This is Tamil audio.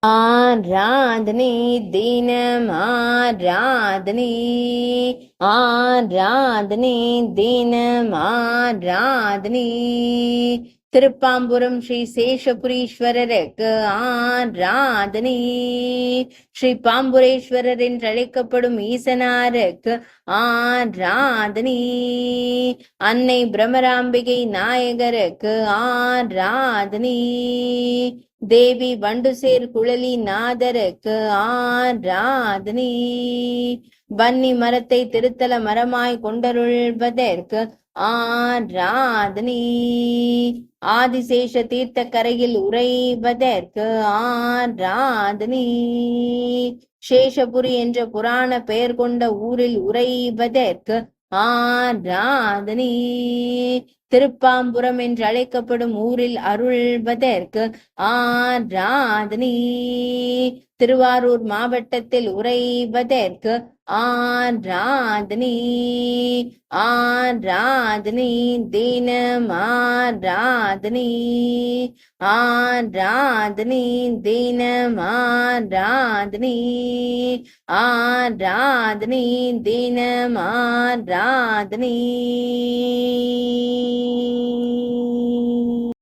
ஆராதனை தினம் ஆராதனை, ஆராதனை தினம் ஆராதனை. திருப்பாம்புரம் ஸ்ரீ சேஷபுரீஸ்வரருக்கு ஆராதனை. ஸ்ரீ பாம்புரேஸ்வரர் என்று அழைக்கப்படும் ஈசனாருக்கு ஆராதனை. அன்னை பிரமராம்பிகை நாயகருக்கு ஆராதனை. தேவி வண்டுசேர் குழலி நாதருக்கு ஆராதனை. வன்னி மரத்தை திருத்தல மரமாய் கொண்டருள்வதற்கு ஆராதனை. ஆதிசேஷ தீர்த்த கரையில் உறைவதற்கு ஆராதனை. சேஷபுரி என்ற புராண பெயர் கொண்ட ஊரில் உறைவதற்கு ஆராதனை. திருப்பாம்புரம் என்று அழைக்கப்படும் ஊரில் அருள்வதற்கு ஆராதனை. திருவாரூர் மாவட்டத்தில் உறைவதற்கு ஆராதனை. ஆராதனை தினம் ஆராதனை. ஆராதனை தினம் ஆராதனை. ஆராதனை தினம் ஆராதனை.